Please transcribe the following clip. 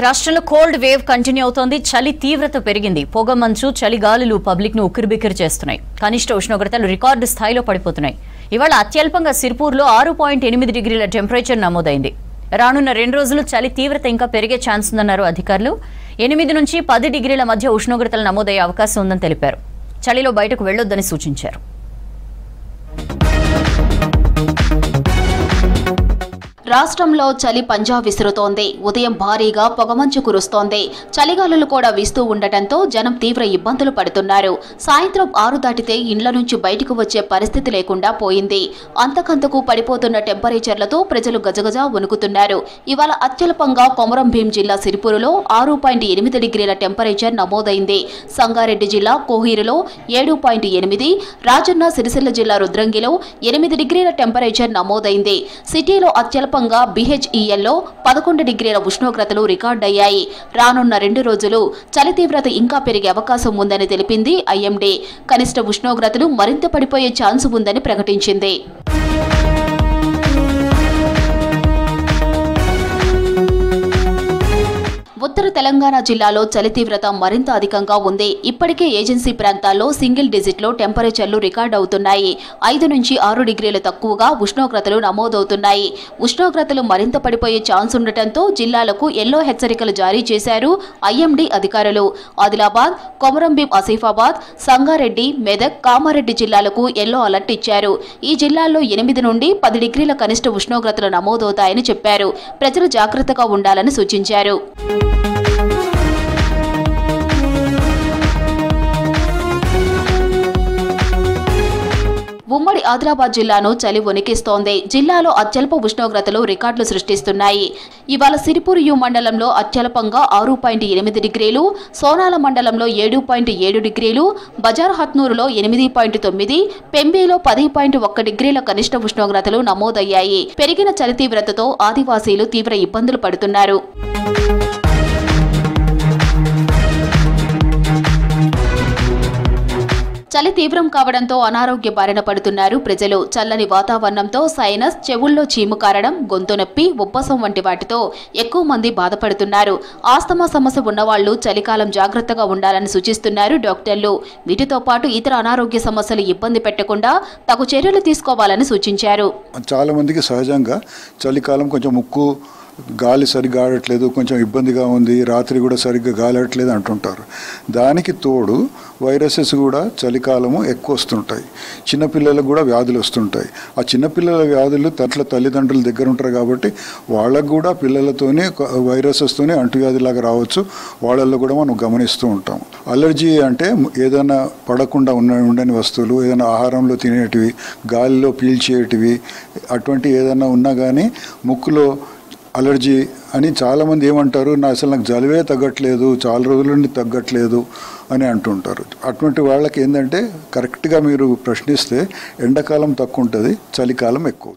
రాష్ట్రంలో cold wave continue అవుతోంది. చలి తీవ్రత పెరిగింది. పొగ మంచు, చలి గాలులు పబ్లిక్ ను ఉక్కిరిబిక్కిరి చేస్తున్నాయి. కనిష్ట ఉష్ణోగ్రతలు రికార్డు స్థాయిలో పడిపోతున్నాయి. ఇవాళ అత్యల్పంగా సిర్పూర్లో 6.8 డిగ్రీల టెంపరేచర్ నమోదైంది. రానున్న 2 రోజులు చలి తీవ్రత ఇంకా పెరిగే ఛాన్స్ ఉందన్నారు అధికారులు. 8 నుంచి 10 డిగ్రీల మధ్య ఉష్ణోగ్రతలు నమోదయ్యే అవకాశం ఉందని తెలిపారు. చలిలో బయటకు వెళ్లొద్దని సూచించారు. రాష్ట్రంలో చలి పంజా విసురుతోంది. ఉదయం భారీగా పొగమంచు కురుస్తోంది. చలిగాలులు కూడా వీస్తూ ఉండటంతో జనం తీవ్ర ఇబ్బందులు పడుతున్నారు. సాయంత్రం 6 దాటితే ఇండ్ల నుంచి బయటకు వచ్చే పరిస్థితి లేకుండా పోయింది. అంతకంతకు పడిపోతున్న టెంపరేచర్లతో ప్రజలు గజగజా వణుకుతున్నారు. ఇవాళ అత్యల్పంగా కొమరం భీం జిల్లా సిరిపురులో 6.8 డిగ్రీల టెంపరేచర్ నమోదైంది. సంగారెడ్డి జిల్లా కోహీరులో 7.8, రాజన్న సిరిసిల్ల జిల్లా రుద్రంగిలో 8 డిగ్రీల టెంపరేచర్ నమోదైంది. సిటీలో అత్యల్ప BHELలో 11 డిగ్రీల ఉష్ణోగ్రతలు రికార్డయ్యాయి. రానున్న 2 రోజులు చలి తీవ్రత ఇంకా పెరిగే అవకాశం ఉందని తెలిపింది IMD. కనిష్ట ఉష్ణోగ్రతలు మరింత పడిపోయే ఛాన్స్ ఉందని ప్రకటించింది. ఉత్తర తెలంగాణ జిల్లాలో చలి తీవ్రత మరింత అధికంగా ఉంది. ఇప్పటికే ఏజెన్సీ ప్రాంతాల్లో సింగిల్ డిజిట్లో టెంపరేచర్లు రికార్డ్ అవుతున్నాయి. 5 నుంచి 6 డిగ్రీలు తక్కువగా ఉష్ణోగ్రతలు నమోదవుతున్నాయి. ఉష్ణోగ్రతలు మరింత పడిపోయే ఛాన్స్ ఉండటంతో జిల్లాలకు ఎల్లో హెచ్చరికలు జారీ చేశారు IMD అధికారులు. ఆదిలాబాద్, కొమరంభీం, ఆసిఫాబాద్, సంగారెడ్డి, మెదక్, కామారెడ్డి జిల్లాలకు ఎల్లో అలర్ట్ ఇచ్చారు. ఈ జిల్లాల్లో 8 నుండి 10 డిగ్రీల కనిష్ట ఉష్ణోగ్రతలు నమోదవుతాయని చెప్పారు. ప్రజలు జాగ్రత్తగా ఉండాలని సూచించారు. ఉమ్మడి ఆదిలాబాద్ జిల్లాను చలి వణికిస్తోంది. జిల్లాలో అత్యల్ప ఉష్ణోగ్రతలు రికార్డులు సృష్టిస్తున్నాయి. ఇవాళ సిరిపుర్ యు మండలంలో అత్యల్పంగా 6.8 డిగ్రీలు, సోనాల మండలంలో 7.7 డిగ్రీలు, బజార్ హత్నూరులో 8.9, పెంబీలో 10.1 డిగ్రీల కనిష్ట ఉష్ణోగ్రతలు నమోదయ్యాయి. పెరిగిన చలి తీవ్రతతో ఆదివాసీలు తీవ్ర ఇబ్బందులు పడుతున్నారు. చలి తీవ్రం కావడంతో అనారోగ్య బారిన పడుతున్నారు ప్రజలు. చల్లని వాతావరణంతో సైనస్, చెవుల్లో చీము కారడం, గొంతు నొప్పి, ఉబ్బసం వంటి వాటితో ఎక్కువ మంది బాధపడుతున్నారు. ఆస్తమా సమస్య ఉన్నవాళ్లు చలికాలం జాగ్రత్తగా ఉండాలని సూచిస్తున్నారు డాక్టర్లు. వీటితో పాటు ఇతర అనారోగ్య సమస్యలు ఇబ్బంది పెట్టకుండా తగు చర్యలు తీసుకోవాలని సూచించారు. చాలా మందికి సహజంగా చలికాలం కొంచెం ముక్కు గాలి సరిగ్గా ఆడట్లేదు, కొంచెం ఇబ్బందిగా ఉంది, రాత్రి కూడా సరిగ్గా గాలి ఆడట్లేదు అంటుంటారు. దానికి తోడు వైరసెస్ కూడా చలికాలము ఎక్కువ వస్తుంటాయి. చిన్నపిల్లలకు కూడా వ్యాధులు వస్తుంటాయి. ఆ చిన్నపిల్లల వ్యాధులు తల్లిదండ్రుల దగ్గర ఉంటారు కాబట్టి వాళ్ళకు కూడా పిల్లలతోనే వైరసెస్తోనే అంటువ్యాధిలాగా రావచ్చు. వాళ్ళల్లో కూడా మనం గమనిస్తూ ఉంటాం. అలర్జీ అంటే ఏదైనా పడకుండా ఉండని వస్తువులు, ఏదైనా ఆహారంలో తినేటివి, గాలిలో పీల్చేటివి, అటువంటి ఏదైనా ఉన్నా కానీ ముక్కులో అలర్జీ అని చాలామంది ఏమంటారు, నాకు జలుబే తగ్గట్లేదు, చాలా రోజుల నుండి తగ్గట్లేదు అని అంటుంటారు. అటువంటి వాళ్ళకి ఏంటంటే కరెక్ట్గా మీరు ప్రశ్నిస్తే ఎండాకాలం తక్కువ ఉంటుంది, చలికాలం ఎక్కువ.